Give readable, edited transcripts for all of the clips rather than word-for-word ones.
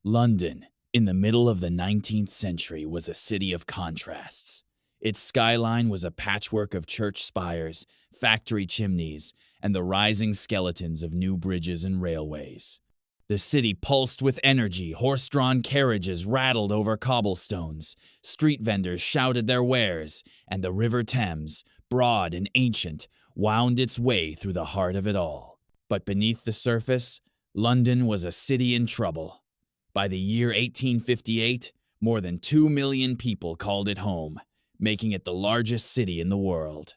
London, in the middle of the 19th century, was a city of contrasts. Its skyline was a patchwork of church spires, factory chimneys, and the rising skeletons of new bridges and railways. The city pulsed with energy, horse-drawn carriages rattled over cobblestones, street vendors shouted their wares, and the River Thames, broad and ancient, wound its way through the heart of it all. But beneath the surface, London was a city in trouble. By the year 1858, more than 2 million people called it home, making it the largest city in the world.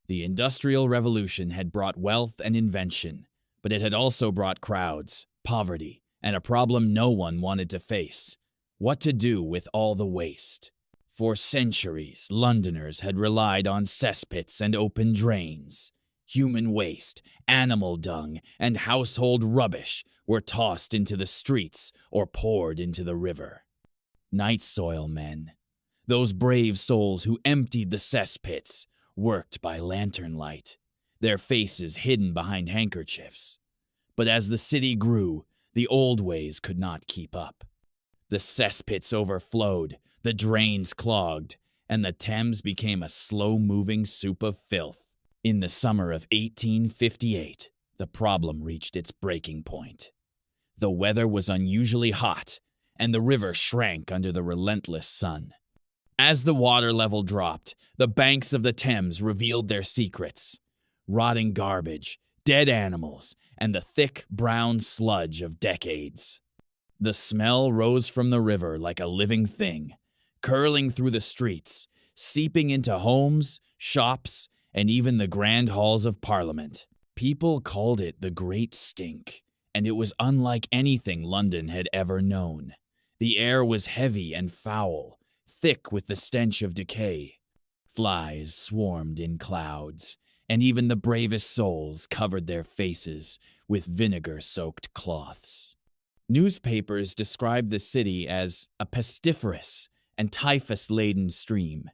The Industrial Revolution had brought wealth and invention, but it had also brought crowds, poverty, and a problem no one wanted to face: what to do with all the waste. For centuries, Londoners had relied on cesspits and open drains. Human waste, animal dung, and household rubbish were tossed into the streets or poured into the river. Night soil men, those brave souls who emptied the cesspits, worked by lantern light, their faces hidden behind handkerchiefs. But as the city grew, the old ways could not keep up. The cesspits overflowed, the drains clogged, and the Thames became a slow-moving soup of filth. In the summer of 1858, the problem reached its breaking point. The weather was unusually hot, and the river shrank under the relentless sun. As the water level dropped, the banks of the Thames revealed their secrets: rotting garbage, dead animals, and the thick brown sludge of decades. The smell rose from the river like a living thing, curling through the streets, seeping into homes, shops, and even the grand halls of Parliament. People called it the Great Stink, and it was unlike anything London had ever known. The air was heavy and foul, thick with the stench of decay. Flies swarmed in clouds, and even the bravest souls covered their faces with vinegar-soaked cloths. Newspapers described the city as a pestiferous and typhus-laden stream,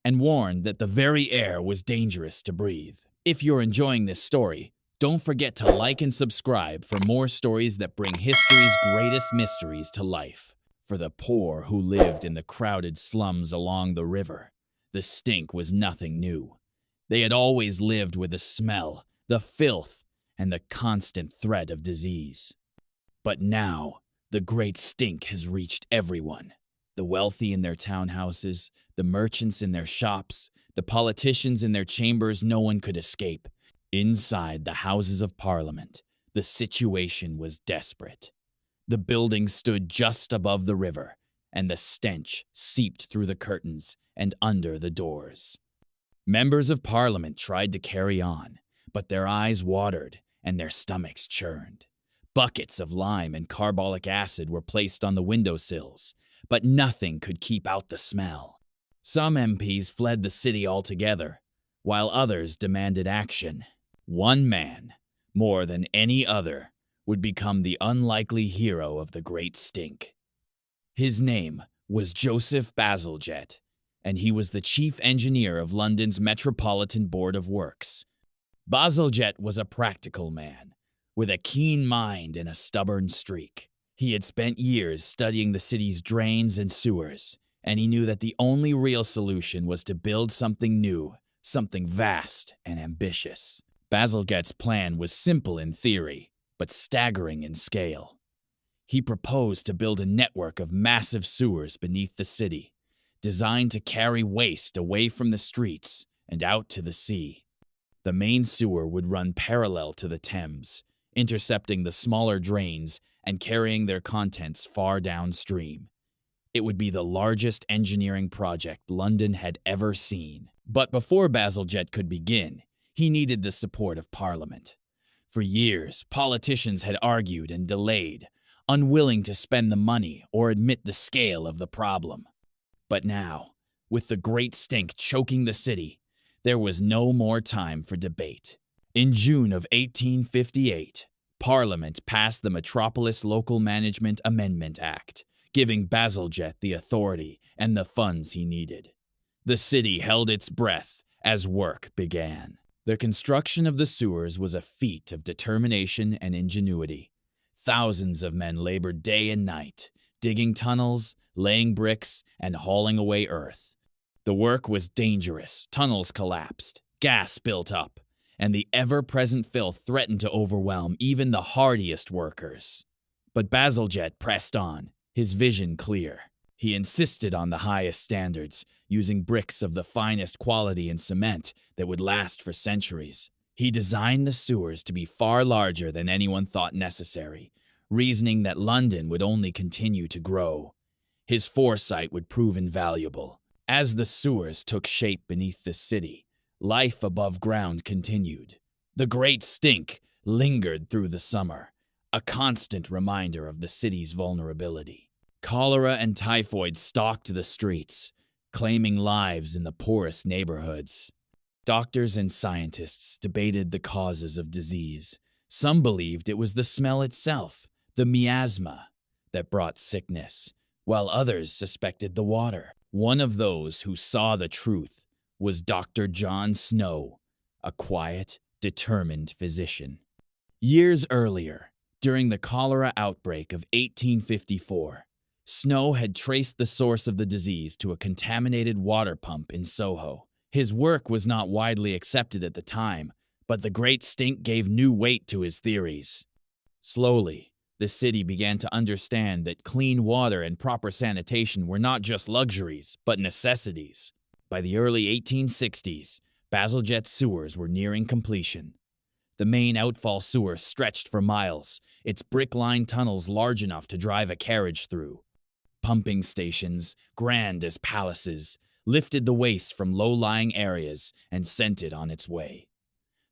and warned that the very air was dangerous to breathe. If you're enjoying this story, don't forget to like and subscribe for more stories that bring history's greatest mysteries to life. For the poor who lived in the crowded slums along the river, the stink was nothing new. They had always lived with the smell, the filth, and the constant threat of disease. But now, the Great Stink has reached everyone. The wealthy in their townhouses, the merchants in their shops, the politicians in their chambers. No one could escape. Inside the Houses of Parliament, the situation was desperate. The building stood just above the river, and the stench seeped through the curtains and under the doors. Members of Parliament tried to carry on, but their eyes watered and their stomachs churned. Buckets of lime and carbolic acid were placed on the windowsills, but nothing could keep out the smell. Some MPs fled the city altogether, while others demanded action. One man, more than any other, would become the unlikely hero of the Great Stink. His name was Joseph Bazalgette, and he was the chief engineer of London's Metropolitan Board of Works. Bazalgette was a practical man, with a keen mind and a stubborn streak. He had spent years studying the city's drains and sewers, and he knew that the only real solution was to build something new, something vast and ambitious. Bazalgette's plan was simple in theory, but staggering in scale. He proposed to build a network of massive sewers beneath the city, designed to carry waste away from the streets and out to the sea. The main sewer would run parallel to the Thames, intercepting the smaller drains and carrying their contents far downstream. It would be the largest engineering project London had ever seen. But before Bazalgette could begin, he needed the support of Parliament. For years, politicians had argued and delayed, unwilling to spend the money or admit the scale of the problem. But now, with the Great Stink choking the city, there was no more time for debate. In June of 1858, Parliament passed the Metropolis Local Management Amendment Act, giving Bazalgette the authority and the funds he needed. The city held its breath as work began. The construction of the sewers was a feat of determination and ingenuity. Thousands of men labored day and night, digging tunnels, laying bricks, and hauling away earth. The work was dangerous, tunnels collapsed, gas built up, and the ever-present filth threatened to overwhelm even the hardiest workers. But Bazalgette pressed on, his vision clear. He insisted on the highest standards, using bricks of the finest quality and cement that would last for centuries. He designed the sewers to be far larger than anyone thought necessary, reasoning that London would only continue to grow. His foresight would prove invaluable. As the sewers took shape beneath the city, life above ground continued. The great stink lingered through the summer, a constant reminder of the city's vulnerability. Cholera and typhoid stalked the streets, claiming lives in the poorest neighborhoods. Doctors and scientists debated the causes of disease. Some believed it was the smell itself, the miasma, that brought sickness, while others suspected the water. One of those who saw the truth was Dr. John Snow, a quiet, determined physician. Years earlier, during the cholera outbreak of 1854, Snow had traced the source of the disease to a contaminated water pump in Soho. His work was not widely accepted at the time, but the Great Stink gave new weight to his theories. Slowly, the city began to understand that clean water and proper sanitation were not just luxuries, but necessities. By the early 1860s, Bazalgette's sewers were nearing completion. The main outfall sewer stretched for miles, its brick-lined tunnels large enough to drive a carriage through. Pumping stations, grand as palaces, lifted the waste from low-lying areas and sent it on its way.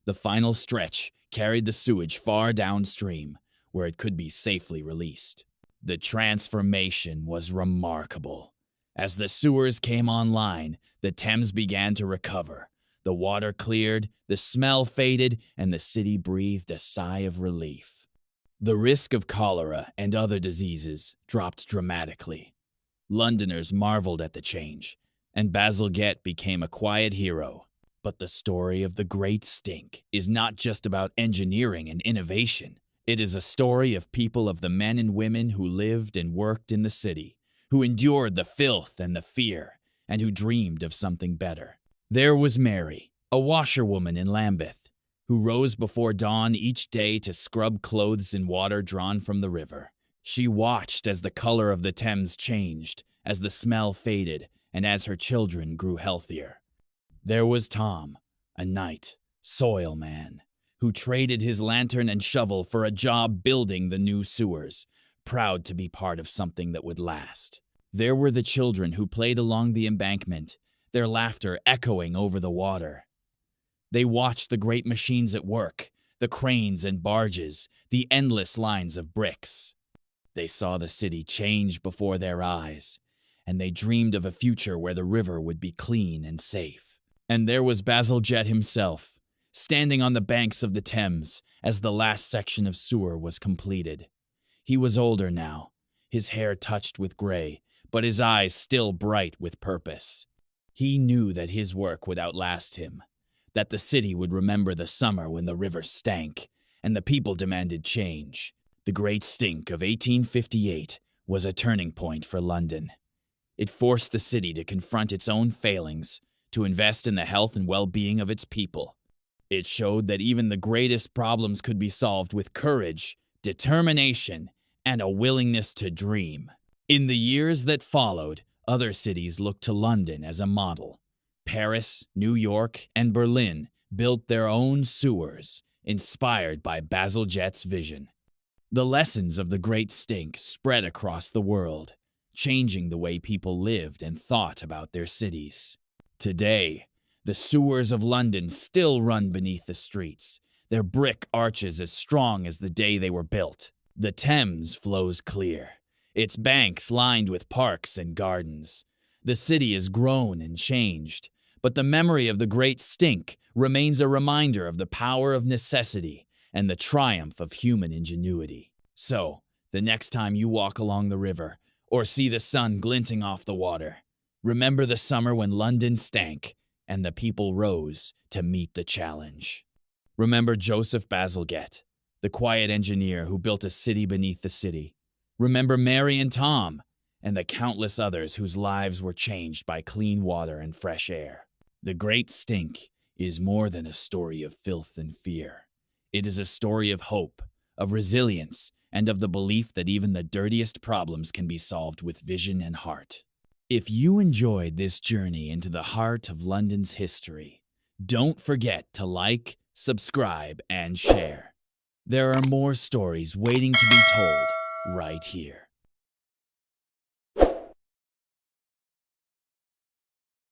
The final stretch carried the sewage far downstream, where it could be safely released. The transformation was remarkable. As the sewers came online, the Thames began to recover. The water cleared, the smell faded, and the city breathed a sigh of relief. The risk of cholera and other diseases dropped dramatically. Londoners marveled at the change, and Bazalgette became a quiet hero. But the story of the Great Stink is not just about engineering and innovation. It is a story of people, of the men and women who lived and worked in the city, who endured the filth and the fear, and who dreamed of something better. There was Mary, a washerwoman in Lambeth, who rose before dawn each day to scrub clothes in water drawn from the river. She watched as the color of the Thames changed, as the smell faded, and as her children grew healthier. There was Tom, a knight, soil man, who traded his lantern and shovel for a job building the new sewers, proud to be part of something that would last. There were the children who played along the embankment, their laughter echoing over the water. They watched the great machines at work, the cranes and barges, the endless lines of bricks. They saw the city change before their eyes, and they dreamed of a future where the river would be clean and safe. And there was Bazalgette himself, standing on the banks of the Thames as the last section of sewer was completed. He was older now, his hair touched with gray, but his eyes still bright with purpose. He knew that his work would outlast him, that the city would remember the summer when the river stank, and the people demanded change. The Great Stink of 1858 was a turning point for London. It forced the city to confront its own failings, to invest in the health and well-being of its people. It showed that even the greatest problems could be solved with courage, determination, and a willingness to dream. In the years that followed, other cities looked to London as a model. Paris, New York, and Berlin built their own sewers, inspired by Bazalgette's vision. The lessons of the Great Stink spread across the world, changing the way people lived and thought about their cities. Today, the sewers of London still run beneath the streets, their brick arches as strong as the day they were built. The Thames flows clear, its banks lined with parks and gardens. The city has grown and changed, but the memory of the Great Stink remains a reminder of the power of necessity and the triumph of human ingenuity. So, the next time you walk along the river or see the sun glinting off the water, remember the summer when London stank and the people rose to meet the challenge. Remember Joseph Bazalgette, the quiet engineer who built a city beneath the city. Remember Mary and Tom, and the countless others whose lives were changed by clean water and fresh air. The Great Stink is more than a story of filth and fear. It is a story of hope, of resilience, and of the belief that even the dirtiest problems can be solved with vision and heart. If you enjoyed this journey into the heart of London's history, don't forget to like, subscribe, and share. There are more stories waiting to be told right here.